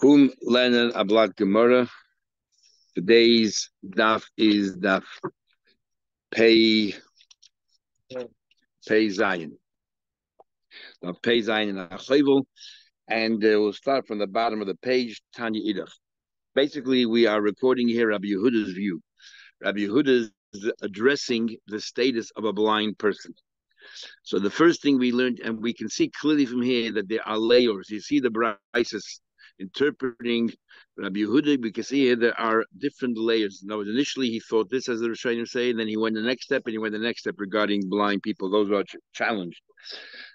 Kum Lenin Ablat Gemara. Today's daf is daf Pei Zion. Daf Pei Zion in Achayvul, and we'll start from the bottom of the page. Tanya Idach. Basically, we are recording here Rabbi Yehuda's view. Rabbi Yehuda is addressing the status of a blind person. So the first thing we learned, and we can see clearly from here that there are layers. You see the brises interpreting Rabbi Yehuda. We can see here there are different layers. Now, initially he thought this, as the Rishonim say, and then he went the next step, and he went the next step regarding blind people. Those are challenged.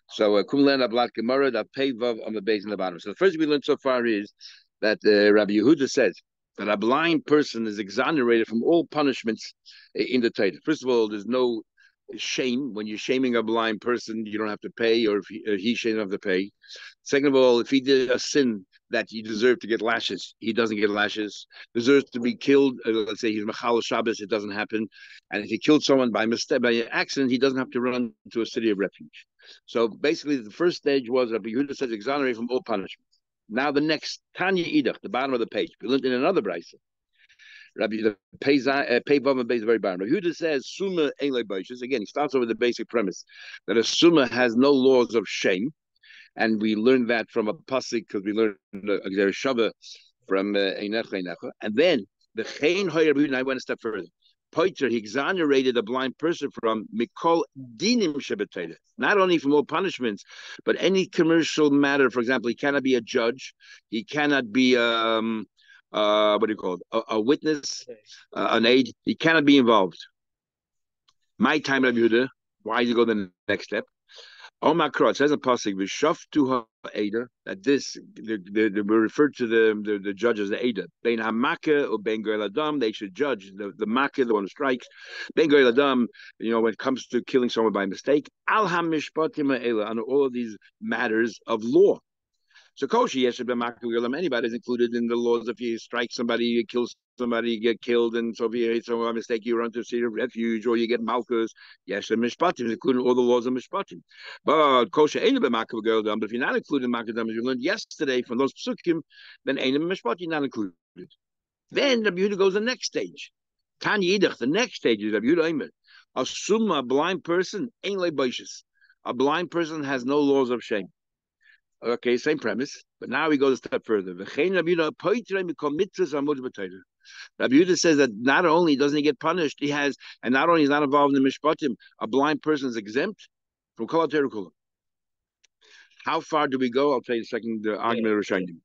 So Kumlen Ablat Gemara, that pay vav on the base in the bottom. So the first we learned so far is that Rabbi Yehuda says that a blind person is exonerated from all punishments in the Torah. First of all, there's no shame. When you're shaming a blind person, you don't have to pay, or if he shouldn't have to pay. Second of all, if he did a sin that you deserve to get lashes, he doesn't get lashes. Deserves to be killed. Let's say he's Machal Shabbos, it doesn't happen. And if he killed someone by mistake, by accident, he doesn't have to run to a city of refuge. So basically, the first stage was Rabbi Yehuda says exonerate from all punishments. Now the next Tanya Idach, the bottom of the page, we learned in another brisa. Rabbi the Pei Vav base very bottom. Rabbi Yehuda says Summa Elei Baishas. Again, he starts over the basic premise that a Summa has no laws of shame. And we learned that from a pasuk because we learned Gzer Shava from Einecha. And then the Chain Hoyer, I went a step further. Poiter, he exonerated a blind person from Mikol Dinim Shebetayda. Not only from all punishments, but any commercial matter. For example, he cannot be a judge. He cannot be what do you call it? A witness, an aide. He cannot be involved. My time, Rabbi Yehuda. Why does he go the next step? It says in pasuk v'shaftu ha'eda that this we refer to the judge as the Ada. Bein hamaka or bein goyel adam, they should judge the maka, the one who strikes. Bein goyel adam, when it comes to killing someone by mistake. Al hamishpatim ha'ela, on all of these matters of law. So koshi yeshe anybody is included in the laws. If you strike somebody, you kill somebody, you get killed, and so if you hate someone by mistake, you run to a city of refuge, or you get malchus. Yeshe mishpatim, including all the laws of mishpatim. But koshi ain't but if you're not included in makadam, as you learned yesterday from those psukim, then ain't mishpatim not included. Then Rabbi Yehuda goes the next stage. Tanya Yidach, the next stage is Rabbi Yehuda Aimer. Assume a blind person ain't like baishas. A blind person has no laws of shame. Okay, same premise, but now he goes a step further. Rabbi Yehuda says that not only doesn't he get punished, he has, and not only is not involved in the mishpatim, a blind person is exempt from kol terukula. How far do we go? I'll tell you the second argument of Rishonim.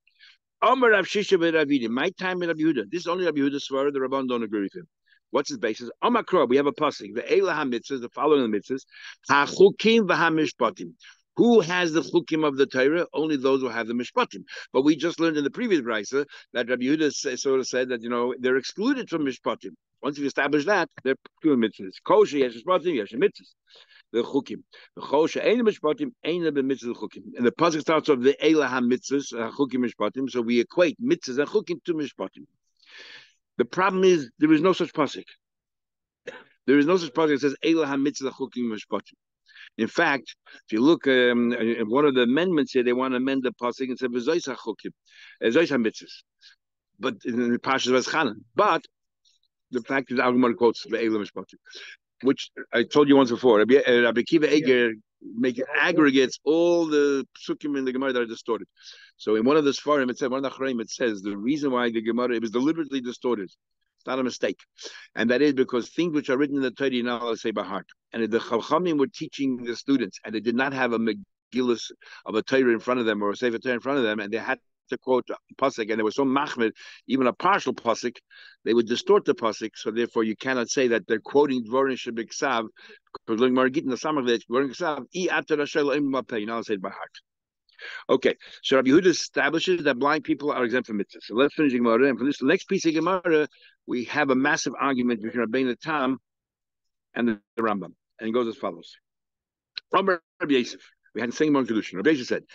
Amar Rav Shisha b'Ravidi. My time in Rabbi Yehuda. This is only Rabbi Yehuda's svara. The Rabban don't agree with him. What's his basis? Amar Kro. We have a pasuk. The Eila HaMitzvahs, the following the mitzvahs. HaChukim v'HaMishpatim. Who has the chukim of the Torah? Only those who have the mishpatim. But we just learned in the previous brisa that Rabbi Yehuda sort of said that they're excluded from mishpatim. Once you establish that, they're two mitzvahs. Kosher yesh mishpatim, yesh mitzvahs. The chukim. The kosher ain't mishpatim, ain't the mitzvahs chukim. And the pasuk starts off the elah ha-mitzvahs chukim mishpatim. So we equate mitzvahs and chukim to mishpatim. The problem is there is no such pasuk. There is no such pasuk that says elah ha-mitzvahs chukim mishpatim. In fact, if you look at one of the amendments here, they want to amend the pasuk and say v'zois hachukim, zois hamitzvos. But in the Parshas Vazchanan. But the fact is, Algamar quotes ve'elam mishpatim, which I told you once before. Rabbi Akiva Eger make aggregates all the psukim in the Gemara that are distorted. So in one of the Sfarim, it said one of the Achrayim, it says the reason why the Gemara it was deliberately distorted. It's not a mistake, and that is because things which are written in the Torah you're not allowed to say by heart. And the Chachamim were teaching the students, and they did not have a Megillus of a Torah in front of them or a Sefer Torah in front of them, and they had to quote a pasuk, and they were so machmir, even a partial pasuk, they would distort the pasuk. So therefore, you cannot say that they're quoting Dvorin Shebiksav because you're not allowed to say it by heart. Okay, so Rabbi Yehuda establishes that blind people are exempt from mitzvah. So let's finish the Gemara. And for this next piece of Gemara, we have a massive argument between Rabbeinu Tam and the Rambam. And it goes as follows. From Rabbi Yosef, we had the same one solution. Rabbi Yosef said,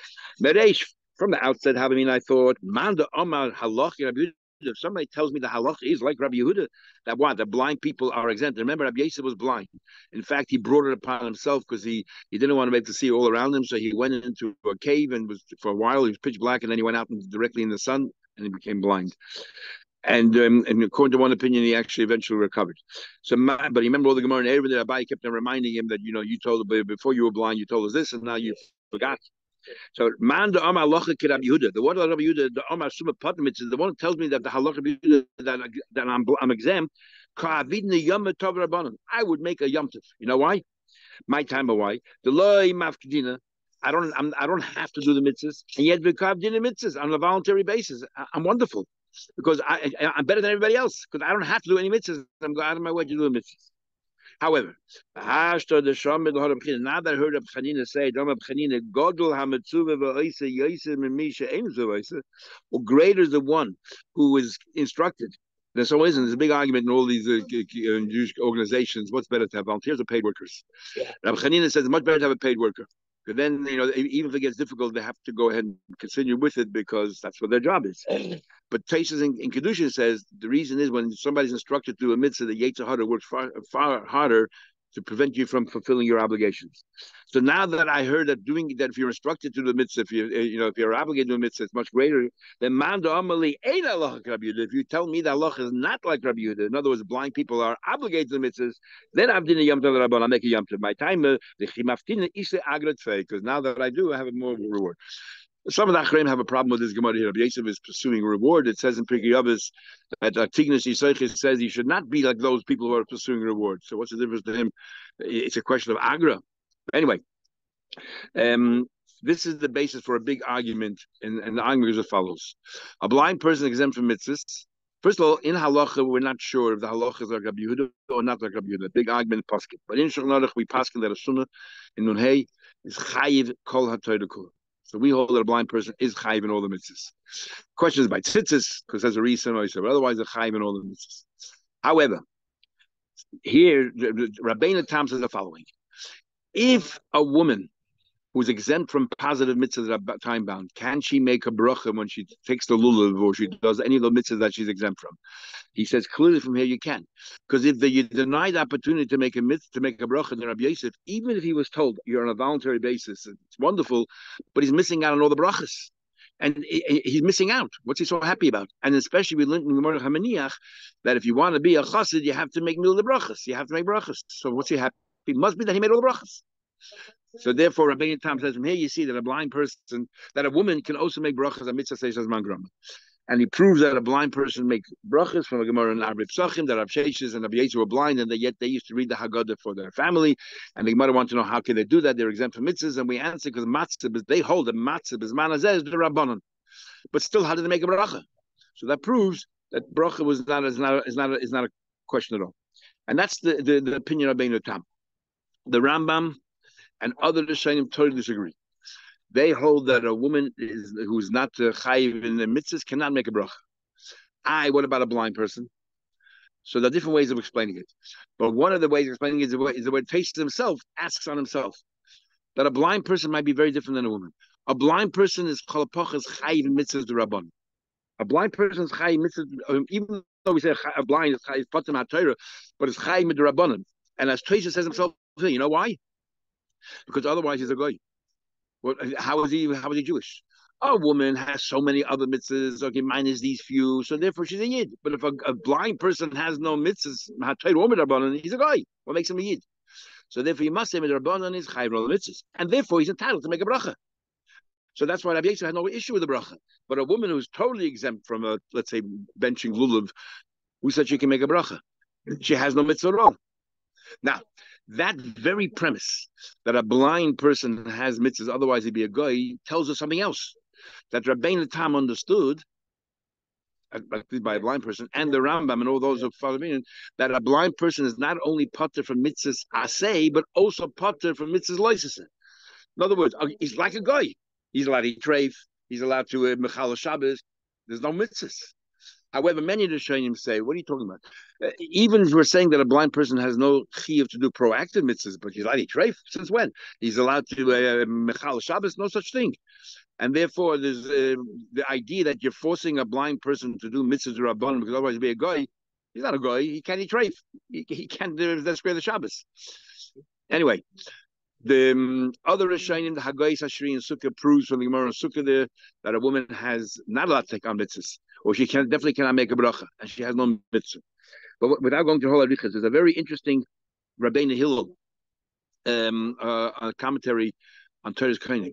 Mereish, from the outset, I thought, Manda Omar Halach, Rabbi Yehuda. If somebody tells me the halach is like Rabbi Yehuda, that blind people are exempt. Remember, Rabbi Yosef was blind. In fact, he brought it upon himself because he didn't want to be able to see all around him. So he went into a cave and was for a while he was pitch black, and then he went out directly in the sun and he became blind. And according to one opinion, he actually eventually recovered. So, but he remember all the Gemara and everything. Abai kept on reminding him that you told before you were blind, you told us this, and now you forgot. So, man, the Amar Halacha Kirab Yehuda, the word of Rabbi Yehuda, the Amar Suma Patmit is the one that tells me that the Halacha Yehuda that I'm exempt. I would make a yomtiv. You know why? My time of why the loy mafkedina. I don't have to do the mitzvahs, and yet we carved in the mitzvahs on a voluntary basis. I'm wonderful because I'm better than everybody else because I don't have to do any mitzvahs. I'm going out of my way to do the mitzvahs. However, now that I heard Reb Chanina say, or greater is the one who is instructed. There's always there's a big argument in all these Jewish organizations. What's better to have volunteers or paid workers? Yeah. Reb Chanina says it's much better to have a paid worker. Because then, even if it gets difficult, they have to go ahead and continue with it because that's what their job is. But Taisus in Kedushin says the reason is when somebody's instructed to do a mitzvah, the Yetzer Hara works far harder to prevent you from fulfilling your obligations. So now that I heard that if you're instructed to do the mitzvah, if you're obligated to do a mitzvah, it's much greater. Then Manda Amali ain't Allah Rabbi Yehuda. If you tell me that Allah is not like Rabbi Yehuda, in other words, blind people are obligated to the mitzvahs, then I'm doing a yom tov Rabban. I make a yom tov. My time the chimaftina isle agrat fei, because now that I do, I have a more reward. Some of the Achreim have a problem with this Gemara here. Rabbi Yosef is pursuing reward. It says in Pirkei Avos that Tignas Yisaychis says he should not be like those people who are pursuing reward. So what's the difference to him? It's a question of Agra. Anyway, this is the basis for a big argument, and the argument is as follows. A blind person exempt from mitzvahs. First of all, in halacha, we're not sure if the halacha is like Rabbi Yehuda or not like Rabbi Yehuda. Big argument in Paskin. But in Shulchan Aruch, we paskin that a sunnah in Nunhei is chayiv kol ha'torah kula. So we hold that a blind person is chayiv in all the mitzvahs. Question is by tzitzis, because there's a reason, but otherwise they're chayiv in all the mitzvahs. However, here, Rabbeinu Tam says the following. If a woman who's exempt from positive mitzvahs that are time-bound, can she make a bracha when she takes the lulav or she does any of the mitzvahs that she's exempt from? He says clearly from here you can. Because if you deny the opportunity to make a mitzvah, to make a bracha, then Rabbi Yosef, even if he was told you're on a voluntary basis, it's wonderful, but he's missing out on all the brachas. And he's missing out. What's he so happy about? And especially we learned in Gemara Hamaniach that if you want to be a chassid, you have to make mil the brachas. You have to make brachas. So what's he happy? It must be that he made all the brachas. So therefore, Rabbeinu Tam says from here you see that a blind person, that a woman can also make brachas on mitzvah seishas mangram. And he proves that a blind person makes brachas from a Gemara in Arif Sachim, that Rav Sheshes and Rabbi Yetzer were blind, and yet they used to read the Haggadah for their family. And the Gemara wanted to know how can they do that? They're exempt from mitzvahs, and we answer because matzah, they hold that matzah is manazeh is the rabbanon. But still, how did they make a bracha? So that proves that bracha is not a question at all. And that's the opinion of Rabbeinu Tam. The Rambam and other Rishonim totally disagree. They hold that a woman who's not chayiv in the mitzvahs cannot make a bracha. What about a blind person? So there are different ways of explaining it. But one of the ways of explaining it is the way Taisus himself asks on himself that a blind person might be very different than a woman. A blind person is chalapachas chayiv in mitzvahs d'Rabban. A blind person is chayiv mitzvahs, even though we say a blind is chayiv patim ha'torah, but it's chayiv d'Rabbanan. And as Taisus says himself, you know why? Because otherwise he's a goy. Well, how is he Jewish? A woman has so many other mitzvahs. Okay, mine is these few, so therefore she's a yid. But if a blind person has no mitzvahs, he's a guy. What makes him a yid? So therefore, you must say midrabanan is chayiv all the mitzvahs, and therefore he's entitled to make a bracha. So that's why Rabbi Yosef had no issue with the bracha. But a woman who's totally exempt from let's say benching lulav, who said she can make a bracha? She has no mitzvah at all. Now, that very premise that a blind person has mitzvahs, otherwise he'd be a guy, tells us something else. That Rabbeinu Tam understood, by a blind person, and the Rambam and all those who follow me, that a blind person is not only pater from mitzvahs aseh, but also pater from mitzvahs loisese. In other words, he's like a guy. He's allowed to eat treif. He's allowed to mechal Shabbos. There's no mitzvahs. However, many of the Shainim say, what are you talking about? Even if we're saying that a blind person has no chiyuv to do proactive mitzvahs, but he's allowed to eat treif, since when? He's allowed to mechal Shabbos, no such thing. And therefore, there's the idea that you're forcing a blind person to do mitzvahs or rabbanim because otherwise he'll be a guy. He's not a guy. He can't eat treif. He can't square the Shabbos. Anyway, The other Rishonim, the Haggais Hashri and Sukkah proves from the Gemara and Sukkah there that a woman has not allowed to take on mitzvahs, or she definitely cannot make a bracha, and she has no mitzvah. But without going to the whole arichas, there's a very interesting Rabbeinu Hillel commentary on Torah's Kohenim,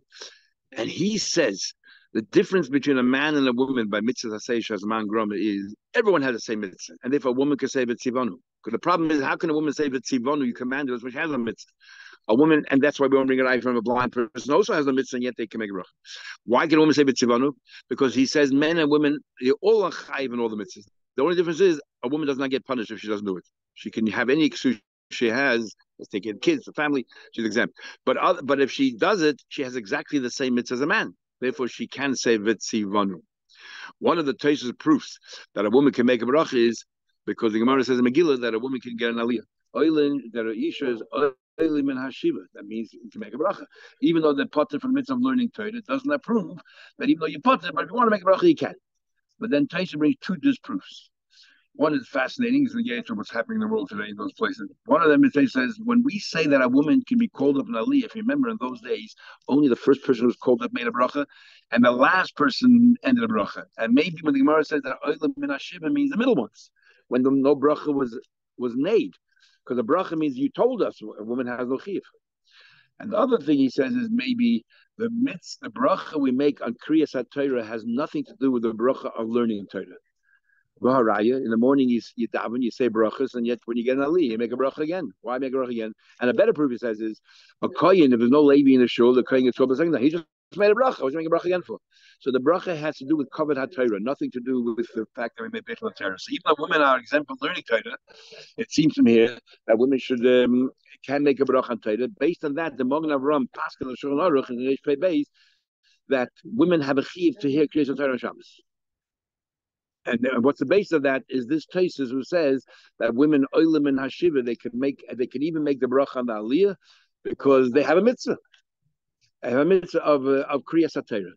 and he says the difference between a man and a woman by mitzvah haseish as man groma is everyone has the same mitzvah, and if a woman can say v'tzivanu, because the problem is how can a woman say v'tzivanu? You commanded us, which has a mitzvah. A woman, and that's why we won't bring an eye from a blind person, also has a mitzvah, and yet they can make a bracha. Why can a woman say v'tzivanu? Because he says men and women, they all are chayiv in all the mitzvahs. The only difference is a woman does not get punished if she doesn't do it. She can have any excuse she has, let's take in kids, the family, she's exempt. But if she does it, she has exactly the same mitzvah as a man. Therefore, she can say v'tzivanu. One of the Tosfos proofs that a woman can make a bracha is because the Gemara says in Megillah that a woman can get an aliyah. Oilin, that a isha is oilim and hashiva. That means you can make a bracha. Even though they're potter from the mitzvah of learning Torah, it doesn't approve that even though you potter, but if you want to make a bracha, you can. But then Tosfos brings two disproofs. One is fascinating, is the of what's happening in the world today in those places. One of them is they says when we say that a woman can be called up in aliyah, if you remember in those days, only the first person who was called up made a bracha, and the last person ended a bracha. And maybe when the Gemara says that oilam min hashiva means the middle ones, when no bracha was made, because a bracha means you told us a woman has no chiyuv. And the other thing he says is maybe the bracha we make on kriyas HaTorah has nothing to do with the bracha of learning Torah. In the morning you daven, you say brachas, and yet when you get an aliyah, you make a bracha again. Why make a bracha again? And a better proof he says is a kohen. If there's no Levi in the shul, the kohen gets trouble saying that he just made a bracha. What's he making a bracha again for? So the bracha has to do with covered HaTorah, nothing to do with the fact that we made Beit HaTorah. So even though women are exempt from learning Torah, it seems to me here that women should can make a bracha on Torah. Based on that, the Magen Avraham Pascal Shulchan Aruch in the Reish Pei Beis that women have a chiyuv to hear Kriyas Torah on Shabbos. And what's the base of that is this Tosfos who says that women oilim and hashiva they can even make the bracha on the aliyah because they have a mitzvah. They have a mitzvah of kriyas HaTorah.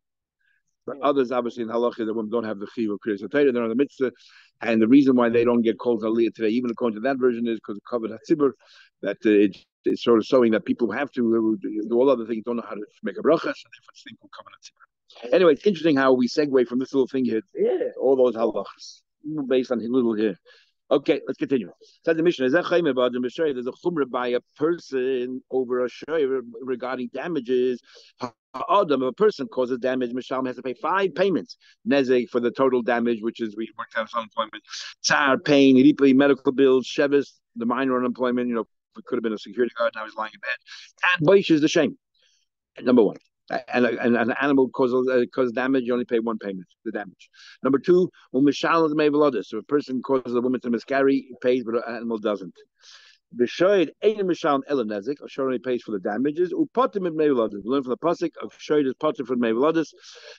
But others obviously in halacha the women don't have the chiyuv of kriyas HaTorah, they're on the mitzvah, and the reason why they don't get called aliyah today, even according to that version, is because of covered hatzibur, that it's sort of showing that people who have to do all other things don't know how to make a bracha, so therefore it's thinking covered hatzibur. Anyway, it's interesting how we segue from this little thing here. Yeah, all those halachas based on little here. Okay, let's continue. So the mission is there's a chumrah by a person over a shoy regarding damages. Adam, a person causes damage, Mishalm has to pay 5 payments. Nezek for the total damage, which is we worked out unemployment, tsar, pain, ripi, medical bills, shevis, the minor unemployment. It could have been a security guard, now he's lying in bed. And boish is the shame. Number 1. And an animal causes damage, you only pay 1 payment, the damage. Number 2, so a person causes a woman to miscarry, he pays, but an animal doesn't. The shoyd ain't mishalem ela nezik. A shoyd only pays for the damages. Upotim mit meiveladis. We learn from the pasuk of shoyd is potim for meiveladis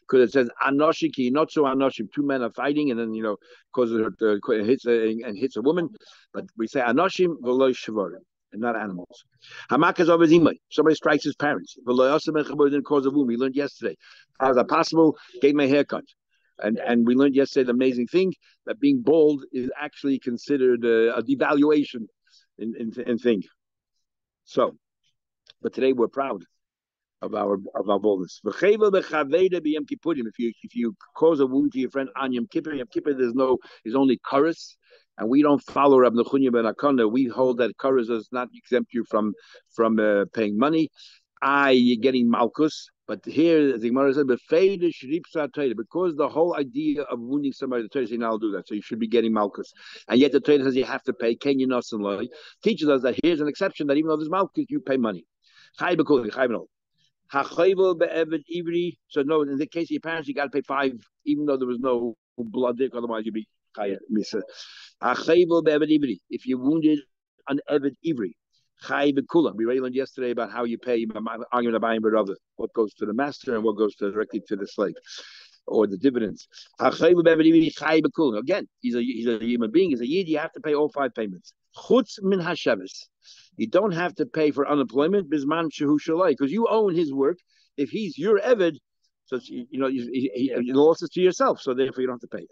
because it says anoshi ki not so anoshim. 2 men are fighting, and then causes her to hits a woman. But we say anoshim v'lo shvarim. And not animals. Hamakas of his imay. Somebody strikes his parents. Didn't cause a wound. We learned yesterday. How is that possible? Gave me a haircut. And we learned yesterday the amazing thing that being bald is actually considered a devaluation in thing. So, but today we're proud of our boldness. If you cause a wound to your friend on Yom Kippur, is only chorus. And we don't follow Rab Nechunya ben Akana. We hold that Karas does not exempt you from paying money. You're getting malchus. But here, the Gemara said, because the whole idea of wounding somebody, the Torah says, I'll do that. So you should be getting malchus. And yet the Torah says you have to pay. Ken Yinos and Loi teaches us that here's an exception that even though there's malchus, you pay money. So no, in the case of your parents, you got to pay 5, even though there was no blood there, otherwise you'd be chaya misa. If you're wounded on Eved Ivri, Chai Bekula. We already learned yesterday about how you pay, arguing about what goes to the master and what goes directly to the slave, or the dividends. Again, he's a human being, he's a yid, you have to pay all 5 payments. Chutz min hashavis. You don't have to pay for unemployment, bisman shehu shalai, because you own his work. If he's your Eved, so you lost it to yourself, so therefore you don't have to pay it.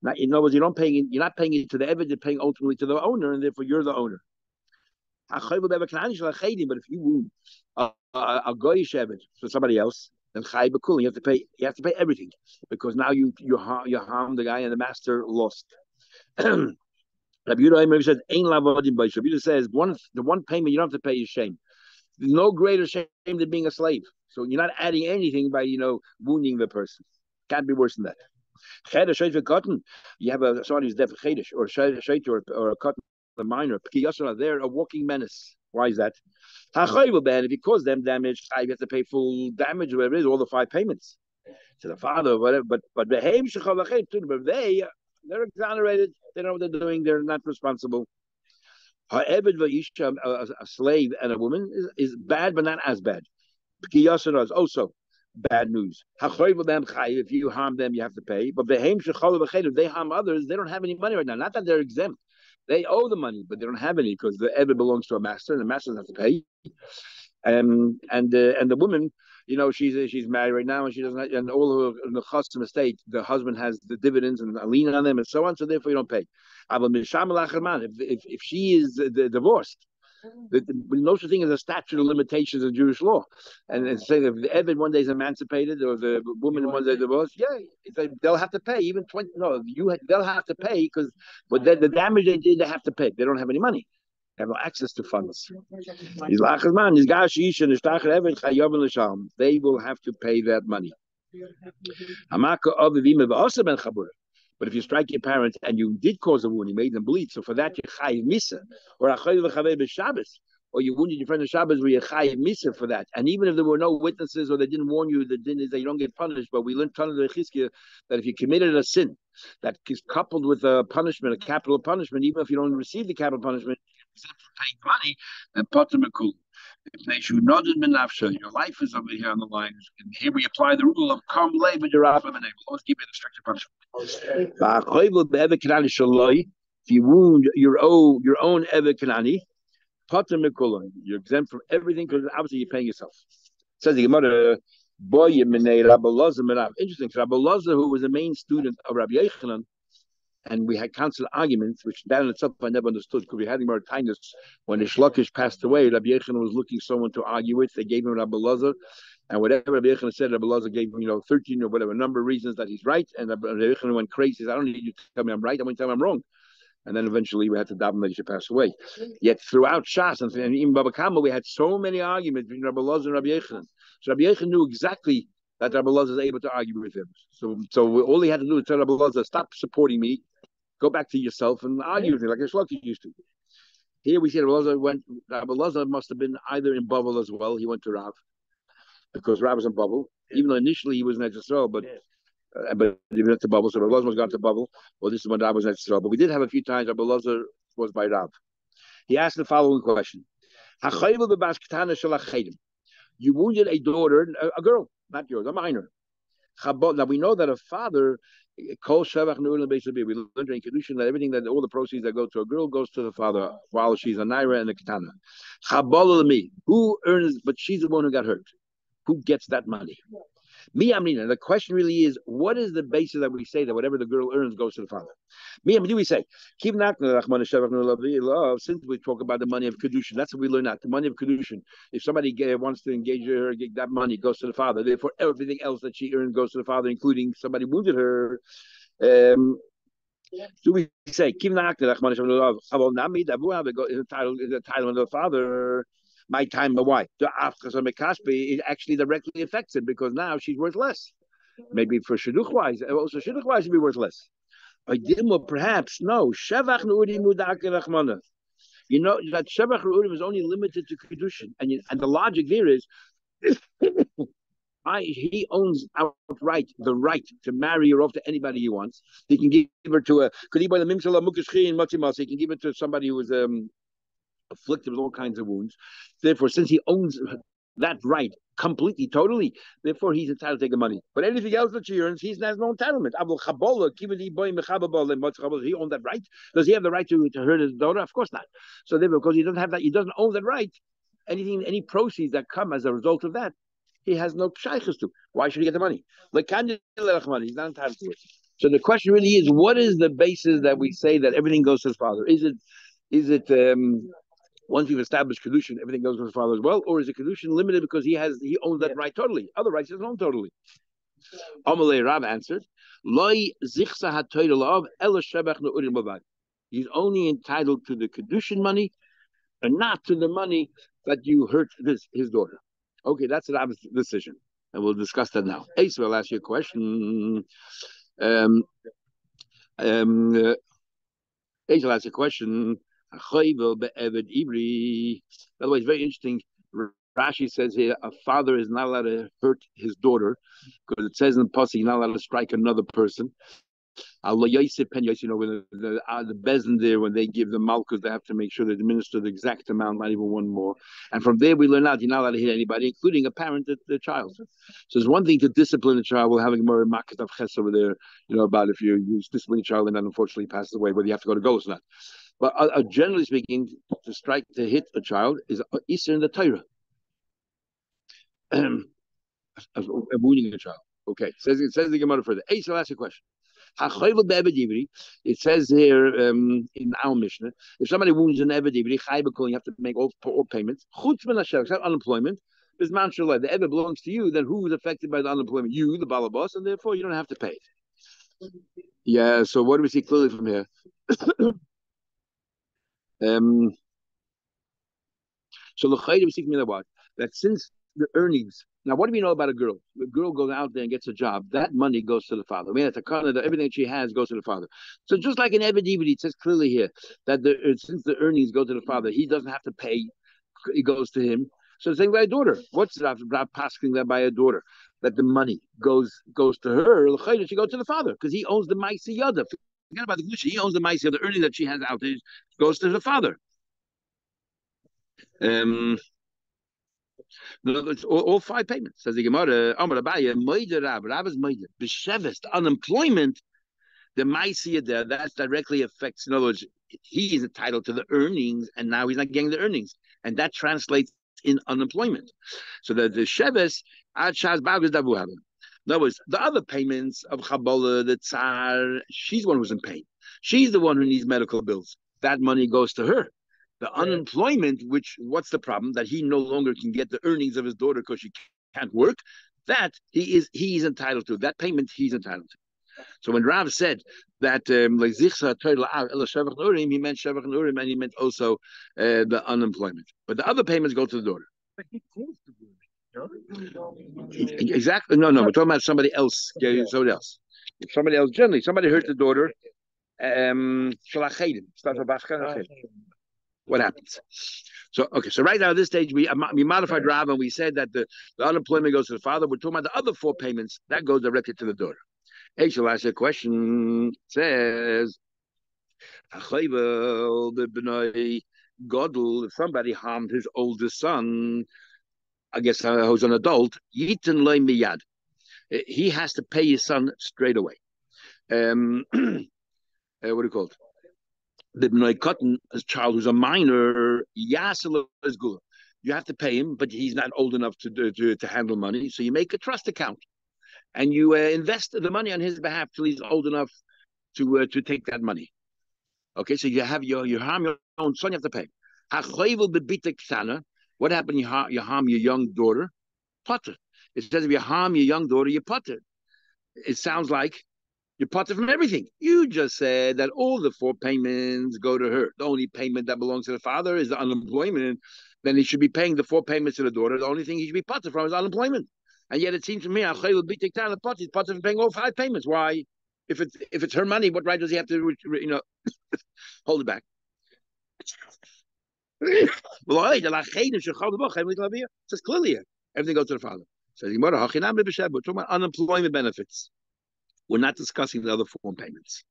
Now, in other words, you're not paying it to the Eved, you're paying ultimately to the owner, and therefore you're the owner. But if you wound a goyish shevet for somebody else, then chay b'kulin. You have to pay. You have to pay everything because now you harm the guy and the master lost. Rabbi Yehuda says, "Ein lavodim b'yish." Rabbi Yehuda says, the one payment you don't have to pay is shame. There's no greater shame than being a slave. So you're not adding anything by wounding the person. Can't be worse than that. You have somebody who's deaf chedesh or a cotton, a minor. They're a walking menace. Why is that? If you cause them damage, you have to pay full damage, whatever it is, all the 5 payments to the father, whatever. But they're exonerated. They know what they're doing. They're not responsible. A slave and a woman is bad, but not as bad. Is also bad news. If you harm them, you have to pay. But if they harm others, they don't have any money right now. Not that they're exempt. They owe the money, but they don't have any because the Eved belongs to a master, and the master doesn't have to pay. And the woman, she's married right now, and she doesn't have, and all of the custom estate, the husband has the dividends and a lien on them, and so on. So therefore, you don't pay. If she is divorced, no such thing as a statute of limitations in Jewish law, and saying if the Eved one day is emancipated or the woman one day divorced, it's like they'll have to pay even 20. No, they'll have to pay but the damage they did, they have to pay. They don't have any money. They have no access to funds. They will have to pay that money. But if you strike your parents and you did cause a wound, you made them bleed, so for that you chayiv misa, or or you wounded your friend on Shabbos, where you chayiv misa for that. And even if there were no witnesses or they didn't warn you, the din is that you don't get punished. But we learned that if you committed a sin that is coupled with a punishment, a capital punishment, even if you don't receive the capital punishment, except for paying money, then potem ekul. Your life is over here on the line. And here we apply the rule of come labor your We'll always give you the stricter punishment. If you wound your own Eved Kanani, you're exempt from everything because obviously you're paying yourself. It says the Gemara, interesting. Rabbi Lazar, who was the main student of Rabbi Yochanan, and we had constant arguments, which that in itself I never understood, because we had more kindness. When the Shlokish passed away, Rabbi Yochanan was looking for someone to argue with. They gave him Rabbi Lazar, and whatever Rabbi Yochanan said, Rabbi Lazar gave him 13 or whatever number of reasons that he's right, and Rabbi Yochanan went crazy. He said, I don't need you to tell me I'm right, I'm going to tell me I'm wrong. And then eventually we had to daven that he should pass away. Yet throughout Shas and even Bava Kama, we had so many arguments between Rabbi Lazar and Rabbi Yochanan. So Rabbi Yochanan knew exactly that Rabbi Lazar was able to argue with him. So all he had to do was tell Rabbi Lazar, stop supporting me, go back to yourself and argue with me like a Shloki used to. Here we see Rabbi Lazar must have been either in Bavel as well. He went to Rav because Rav was in Bavel, even though initially he was in Etzisrael, but he went to Bavel, so Rabbi Lazar was gone to Bavel. Well, this is when Rav was in Etzisrael. But we did have a few times Rabbi Lazar was by Rav. He asked the following question. You wounded a daughter, a girl, not yours, a minor. Now we know that a father, we learned in Kedushin that everything, that all the proceeds that go to a girl goes to the father while she's a naira and a ketana. Who earns? But she's the one who got hurt. Who gets that money? Me, Amrina. The question really is, what is the basis that we say that whatever the girl earns goes to the father? Me, Amrina, we say, since we talk about the money of Kedushin, that's what we learn out. The money of Kedushin. If somebody wants to engage her, that money goes to the father. Therefore, everything else that she earned goes to the father, including somebody wounded her. So we say, the title of the father. My time, but why? It actually directly affects it because now she's worth less. Maybe for shidduch wise, also shidduch wise should be worth less. Perhaps no. Shevach nu'udim mudak. You know that shevach nu'udim is only limited to kedushin, and the logic there is, he owns outright the right to marry her off to anybody he wants. He can give her to could he buy the mimshala mukashchi and matzimasa? He can give it to somebody who is afflicted with all kinds of wounds. Therefore, since he owns that right completely, totally, therefore he's entitled to take the money. But anything else that she earns, he has no entitlement. He owned that right. Does he have the right to hurt his daughter? Of course not. So therefore, because he doesn't have that, he doesn't own that right. Any proceeds that come as a result of that, he has no shaykhs to. Why should he get the money? He's not entitled to it. So the question really is, what is the basis that we say that everything goes to his father? Is it Once we've established kedushin, everything goes to his father as well, or is a kedushin limited because he owns that right totally? Other rights he doesn't own totally. Amalei Rav answered, "Loi zichsa hatoydelav ela shebach neurim bavad." He's only entitled to the kedushin money, and not to the money that you hurt his daughter. Okay, that's Rav's decision, and we'll discuss that now. Ace will ask you a question. Um, um, Ace will ask a question. By the way, it's very interesting. Rashi says here a father is not allowed to hurt his daughter because it says in the pasuk he's not allowed to strike another person. Allah Yosef Pen Yosef, when the bezin there, when they give the malchus, they have to make sure they administer the exact amount, not even one more. And from there, we learn out you're not allowed to hit anybody, including a parent, the child. So it's one thing to discipline a child. We'll have a more makat of ches over there, about if you discipline a child and then unfortunately passes away, whether you have to go to Golos or not. But generally speaking, to hit a child is Easter in the Torah. Wounding a child. Okay, it says the Gemara further. Ace will ask a question. It says here in our Mishnah, if somebody wounds an Eved Ivri, you have to make all payments. Except unemployment. The Eved belongs to you, then who is affected by the unemployment? You, the balabas, and therefore you don't have to pay it. Yeah, so what do we see clearly from here? So we see from here that since the earnings. Now, what do we know about a girl? The girl goes out there and gets a job. That money goes to the father. I mean, everything she has goes to the father. So just like in Eved Ivri, it says clearly here that since the earnings go to the father, he doesn't have to pay. It goes to him. So saying by a daughter, what's Rav pasking that by a daughter? That the money goes to her. She goes to the father because he owns the Maisi Yada. Forget about the Gusha. He owns the Maisi Yada. The earning that she has out there goes to the father. All 5 payments. Says the Gemara, Amar Abaya, Moide Rav is Moide. B'sheves, the unemployment, the Maisiya there, that directly affects, in other words, he is entitled to the earnings, and now he's not getting the earnings. And that translates in unemployment. So the Sheves, Ad Shaz Bagaz Davu Havim. In other words, the other payments of Chabola, the Tsar, she's the one who's in pain. She's the one who needs medical bills. That money goes to her. The unemployment, what's the problem? That he no longer can get the earnings of his daughter because she can't work. That he's entitled to. That payment he's entitled to. So when Rav said that he meant Shevach Nurim, and he meant also the unemployment. But the other payments go to the daughter. But he calls the daughter. Exactly. No, we're talking about somebody else. Somebody else. If somebody else, generally, somebody hurt the daughter. What happens? So right now at this stage we modified Rav and we said that the unemployment goes to the father. We're talking about the other 4 payments that goes directly to the daughter. Shall ask a question. Says if somebody harmed his oldest son, I guess who's an adult, yitin loy miyad. He has to pay his son straight away. What do you call it? The B'nai Cotton, a child who's a minor, Yasel is good. You have to pay him, but he's not old enough to handle money. So you make a trust account, and you invest the money on his behalf till he's old enough to take that money. Okay, so you harm your own son, you have to pay. What happened? You harm your young daughter, potter. It says if you harm your young daughter, you potter. It sounds like you're potter from everything. You just said that all the 4 payments go to her. The only payment that belongs to the father is the unemployment. Then he should be paying the 4 payments to the daughter. The only thing he should be potter from is unemployment. And yet it seems to me, he's potter from paying all 5 payments. Why? If it's her money, what right does he have to hold it back? It says clearly here, everything goes to the father. Says we're talking about unemployment benefits. We're not discussing the other 4 payments.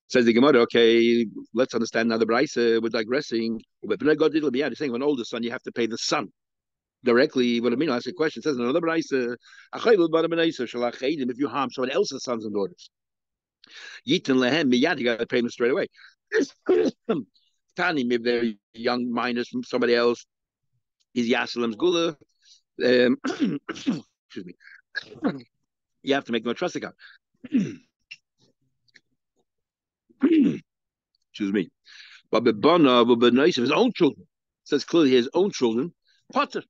Says the Gemara, okay, let's understand now the Brisa. We're digressing. He's saying, when older son, you have to pay the son directly. What I mean, I'll ask a question. It says another Brisa, if you harm someone else's sons and daughters, you got to pay them straight away. Tani, if they're young minors from somebody else, is Yasalam's Gula. Excuse me. You have to make no trust account. Excuse me. But of his own children, it says clearly his own children, potter.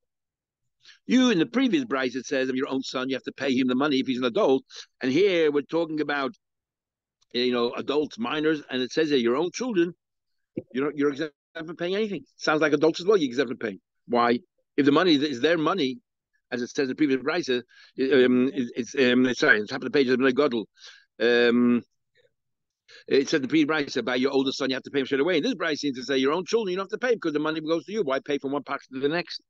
You in the previous bride it says of your own son, you have to pay him the money if he's an adult. And here we're talking about adults, minors, and it says that your own children, you're exempt from paying anything. Sounds like adults as well, you're exempt from paying. Why? If the money is their money, as it says in the previous price, it's sorry, it's half the page of the Godel. It said the previous price by your oldest son, you have to pay him straight away. And this price seems to say your own children, you don't have to pay because the money goes to you. Why pay from one pocket to the next?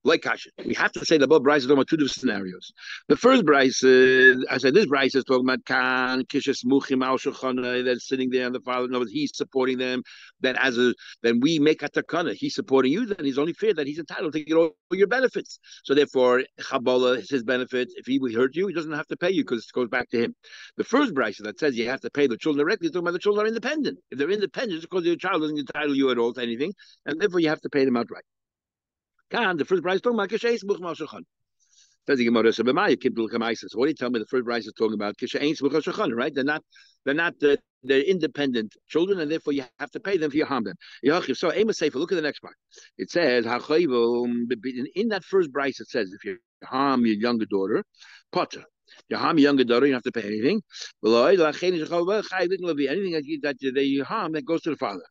Like Kasha. We have to say that both Bryce is talking about two different scenarios. The first Bryce, I said, this Bryce is talking about Khan, Kishas Muchim, Al Shulchan, that's sitting there, and the father knows he's supporting them. Then we make a takana, he's supporting you, then he's only fair that he's entitled to get all your benefits. So therefore, Chabola is his benefit. If he would hurt you, he doesn't have to pay you because it goes back to him. The first Bryce that says you have to pay the children directly is talking about the children are independent. If they're independent, it's because your child doesn't entitle you at all to anything, and therefore you have to pay them outright. The first price talking about Kisha Buch Mal says the Gemara. So what do you tell me? The first price is talking about Kisha Ain't Buch Shulchan, right? They're independent children, and therefore you have to pay them for your harm them. So Amos Sefer, look at the next part. It says in that first price it says if you harm your younger daughter, Potter. You harm your younger daughter, you don't have to pay anything. Anything that you harm that goes to the father.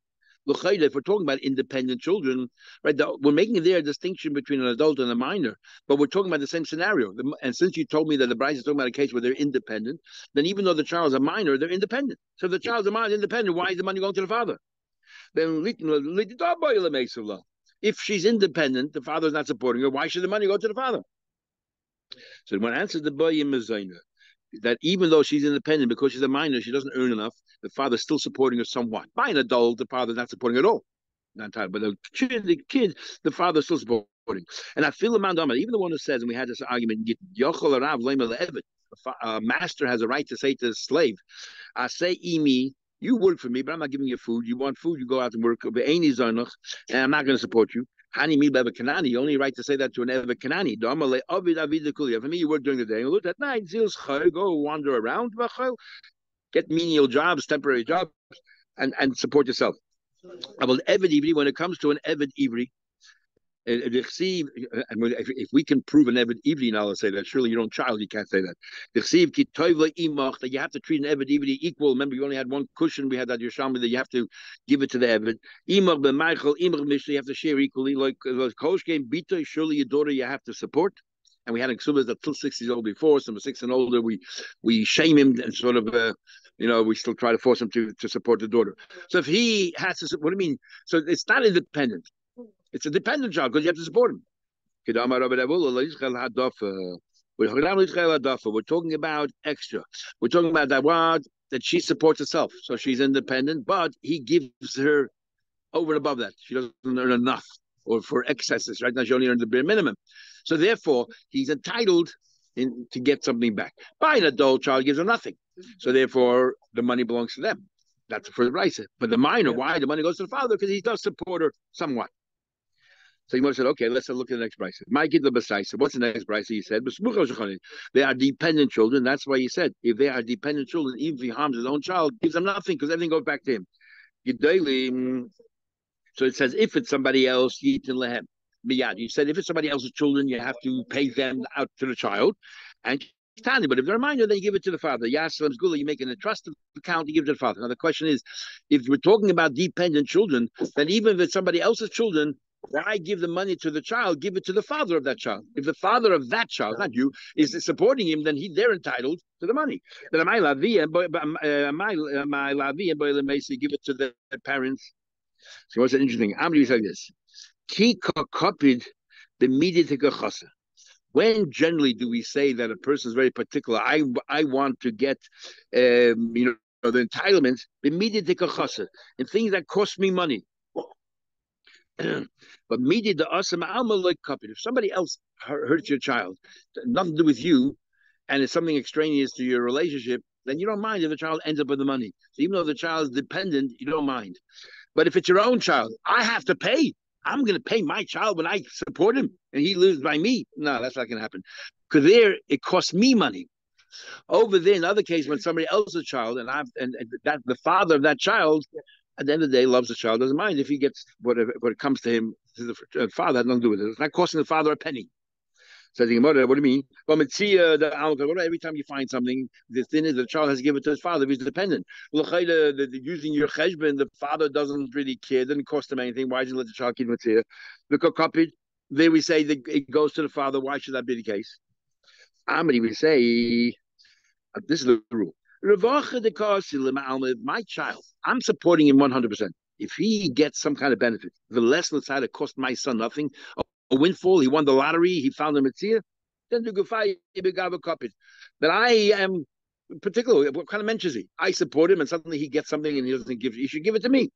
If we're talking about independent children, right, we're making there a distinction between an adult and a minor, but we're talking about the same scenario. And since you told me that the Bryce is talking about a case where they're independent, then even though the child's a minor, they're independent. So if the child's a minor independent, why is the money going to the father? Then if she's independent, the father's not supporting her, why should the money go to the father? So when answered the boy in Mezayna, that even though she's independent, because she's a minor, she doesn't earn enough, the father's still supporting her somewhat. By an adult, the father's not supporting her at all. Not entirely, but the father's still supporting. And I feel even the one who says, and we had this argument, a master has a right to say to his slave, I say, Imi, you work for me, but I'm not giving you food. You want food, you go out and work, and I'm not going to support you. Hani mi beva kanani. You only right to say that to an Eva Kanani. For me, you work during the day. Look at night. Go wander around. Get menial jobs, temporary jobs, and support yourself. About Eved Ivri, when it comes to an Eved Ivri, if we can prove an Eved Ivri, now let's say that. Surely your own child, you can't say that. That you have to treat an Eved Ivri equal. Remember, you only had one cushion. We had that Yerushalmi that you have to give it to the Eved. Imach b'Michael, Imach Mishnah, you have to share equally. Like Kosh game Bita, surely your daughter you have to support. And we had Ksubas that till 6 years old before, some 6 and older, we shame him and sort of we still try to force him to support the daughter. So if he has to, what do you mean? So it's not independent. It's a dependent child because you have to support him. We're talking about extra. We're talking about that she supports herself. So she's independent, but he gives her over and above that. She doesn't earn enough or for excesses. Right now, she only earns the bare minimum. So therefore, he's entitled to get something back. By an adult child, gives her nothing. So therefore, the money belongs to them. That's the first price. But the minor, why? The money goes to the father because he does support her somewhat. So he said, okay, let's look at the next price. My kid, what's the next price? He said, they are dependent children. That's why he said, if they are dependent children, even if he harms his own child, gives them nothing because everything goes back to him. So it says, if it's somebody else, you said if it's somebody else's children, you have to pay them out to the child. And but if they're a minor, then you give it to the father. Yaslam's gula, you make an trust account, you give it to the father. Now the question is, if we're talking about dependent children, then even if it's somebody else's children, why give the money to the child? Give it to the father of that child. If the father of that child, not you, is supporting him, then they're entitled to the money. Then my lavi and give it to the parents. So what's interesting? Amri like this: Ki kopid the media. When generally do we say that a person is very particular? I want to get the entitlements the media in things that cost me money. But media the awesome alma like copy. If somebody else hurts your child, nothing to do with you, and it's something extraneous to your relationship, then you don't mind if the child ends up with the money. So even though the child's dependent, you don't mind. But if it's your own child, I have to pay. I'm going to pay my child when I support him, and he lives by me. No, that's not going to happen. Because there, it costs me money. Over there, in other case, when somebody else's child, and that the father of that child at the end of the day, loves the child, doesn't mind if he gets whatever what it comes to him. To the father had nothing to do with it. It's not costing the father a penny. Says the Gemara, what do you mean? Well, every time you find something, the thing is the child has to give it to his father if he's dependent. Using your cheshbon, the father doesn't really care, it doesn't cost him anything. Why should you let the child keep mitzvah? Because copied, there we say that it goes to the father. Why should that be the case? Amri, we say, this is the rule. My child, I'm supporting him 100%. If he gets some kind of benefit, the less let's say it cost my son nothing, a windfall, he won the lottery, he found a mitzvah, then the gufay begava kapit. But I am particular. What kind of mensch is he? I support him, and suddenly he gets something, and he doesn't give. He should give it to me.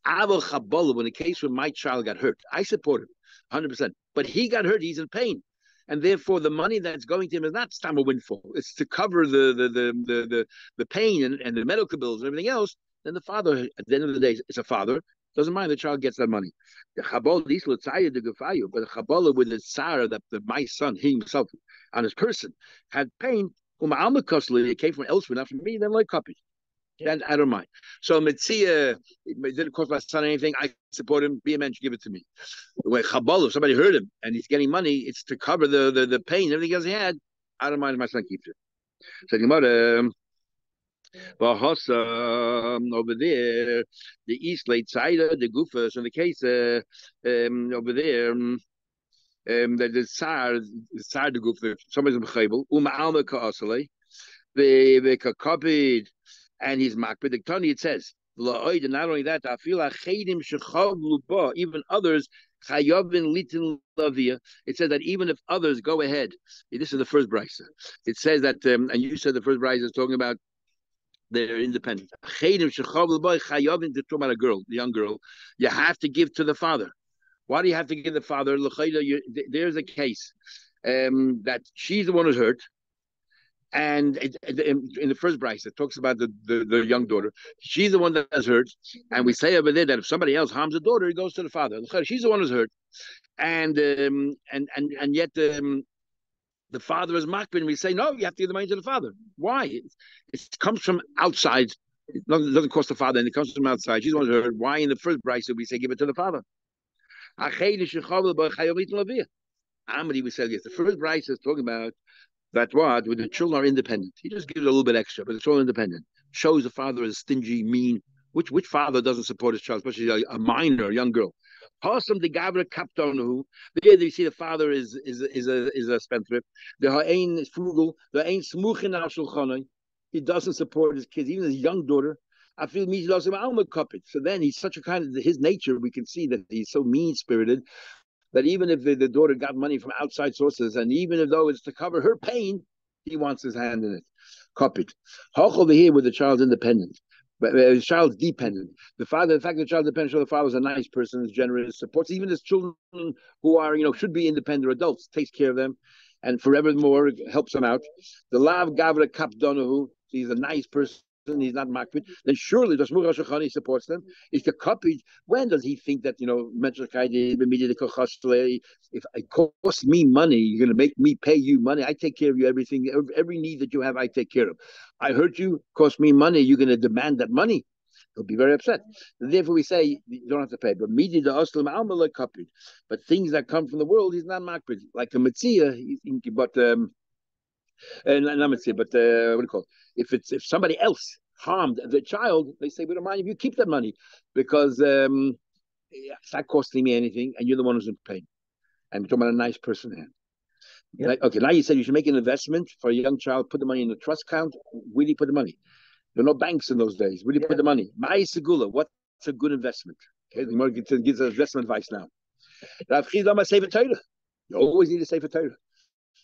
Aval chabala. When the case when my child got hurt, I support him 100%. But he got hurt; he's in pain, and therefore the money that's going to him is not stam a windfall. It's to cover the pain and the medical bills and everything else. Then the father, at the end of the day, it's a father. Doesn't mind the child gets that money. The chabal these l'tzayir the gufayu, but the chabala with the tsar that my son, he himself, on his person, had pain. It came from elsewhere, not from me. Then like copies. Then I don't mind. So mitzia, it didn't cost my son anything. I support him. Be a man, give it to me. When chabal, if somebody hurt him and he's getting money, it's to cover the pain, everything else he had. I don't mind if my son keeps it. So the Gemara. Over there, the east late side, the gufa. So in the case over there, the tsar the gufa. Somebody's mechayel. Alma kaasale. The copied, and he's makbid. The Tani it says. And not only that, I feel even others. It says that even if others go ahead, this is the first brisa. It says that, and you said the first brisa is talking about they're independent. To talk about a girl, the young girl, you have to give to the father. Why do you have to give the father? There's a case that she's the one who's hurt. And in the first brisa, it talks about the young daughter. She's the one that's hurt. And we say over there that if somebody else harms the daughter, it goes to the father. She's the one who's hurt. And yet the father is makbid, and we say, no, you have to give the money to the father. Why? It comes from outside. It doesn't cost the father, and it comes from outside. She's the one who heard. Why in the first brisa we say give it to the father? Amri, we said, yes, the first brisa is talking about that what, when the children are independent. He just gives a little bit extra, but it's all independent. Shows the father is stingy, mean. Which father doesn't support his child, especially a minor, a young girl? Awesome, the Gavra Kaptonu. There you see the father is a spendthrift. The Ha'ain is frugal. The Ha'ain smuchin al shulchanai. He doesn't support his kids, even his young daughter. I feel me alma kapit. So then he's such a kind of his nature. We can see that he's so mean spirited that even if the daughter got money from outside sources, and even if though it's to cover her pain, he wants his hand in it. Kapit. Hach over here with the child's independent. But the child's dependent. The fact that the child's dependent, so the father's a nice person, is generous, supports even his children who are, should be independent adults, takes care of them, and forevermore helps them out. The lav gavra kap donahu, he's a nice person. He's not makbid, then surely the Shmuel Shachani supports them. Is the copied. When does he think that if it costs me money, you're going to make me pay you money? I take care of you, everything, every need that you have, I take care of. I hurt you, cost me money. You're going to demand that money. He'll be very upset. And therefore, we say you don't have to pay. But midi the aslam alma copied. But things that come from the world, he's not makbid. Like a mitzvah, but not mitzvah, but what do you call it? If somebody else harmed the child, they say, we don't mind if you keep that money because it's not costing me anything and you're the one who's in pain. And we're talking about a nice person here. Yep. Like, okay, now you said you should make an investment for a young child, put the money in a trust account. Where do you put the money? There are no banks in those days. Where do you put the money? My segula, what's a good investment? Okay, the Gemara gives us investment advice now. You always need a safer Torah.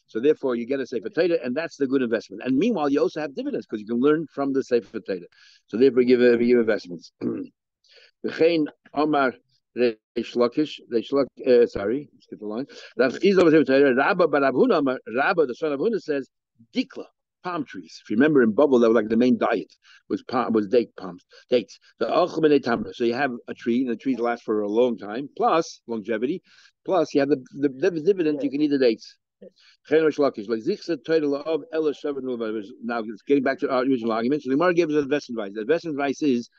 So therefore, you get a Sefer Torah, and that's the good investment. And meanwhile, you also have dividends because you can learn from the Sefer Torah. So therefore, give investments. V'chein Omar Reish Lakish, sorry, skip the line. Rabba Rabba, the son of Huna, says dikla, palm trees. If you remember in Bubble, that was like the main diet was dates. So you have a tree, and the trees last for a long time, plus longevity, plus you have the dividend. You can eat the dates. Now it's getting back to our original argument. So the Gemara gives us best advice. The best advice is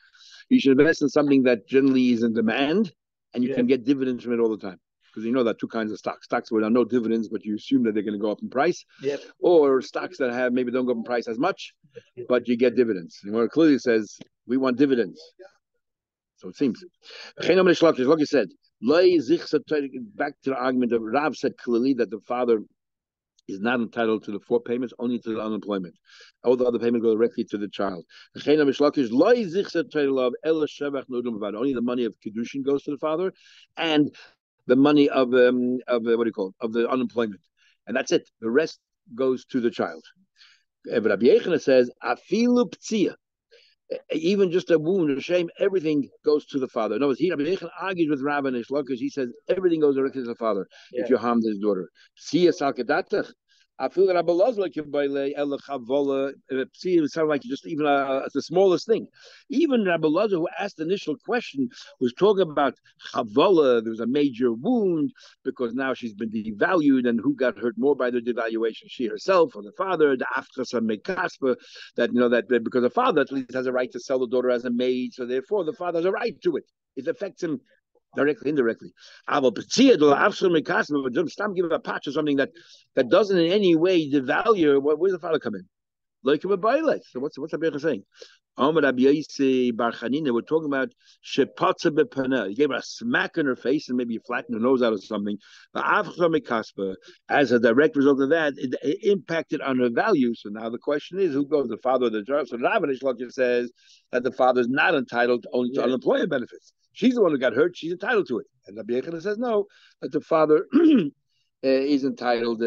you should invest in something that generally is in demand and you can get dividends from it all the time. Because you know there are two kinds of stocks. Stocks where there are no dividends, but you assume that they're going to go up in price. Or stocks that have maybe don't go up in price as much, but you get dividends. And where it clearly says we want dividends. So it seems. Like you said, back to the argument of Rav said clearly that the father is not entitled to the 4 payments, only to the unemployment. All the other payments go directly to the child. Only the money of Kedushin goes to the father, and the money of what do you call it? Of the unemployment. And that's it. The rest goes to the child. Rabbi Yechina says, Afilu p'tzia. Even just a wound or shame, everything goes to the father. In other words, Rabbi Yechon argues with Rav and Ishla because he says everything goes directly to the father if you harmed his daughter. I feel that Rabbi Loz like it sounded like just even the smallest thing. Even Rabbi Loz, who asked the initial question, was talking about Chavola. There was a major wound because now she's been devalued, and who got hurt more by the devaluation? She herself or the father? The Afchasa Mekaspa, that because the father at least has a right to sell the daughter as a maid, so therefore the father has a right to it. It affects him directly, indirectly. Stop giving a patch or something that doesn't in any way devalue. Where does the father come in? Like a baile. So what's Rabbi saying? We're talking about shepatza bepana. You gave her a smack in her face and maybe you flattened her nose out or something. As a direct result of that, it impacted on her value. So now the question is, who goes, the father or the child? So Rav Shlomo says that the father is not entitled only to unemployment benefits. She's the one who got hurt. She's entitled to it. And Rabbi Yechina says no, that the father is entitled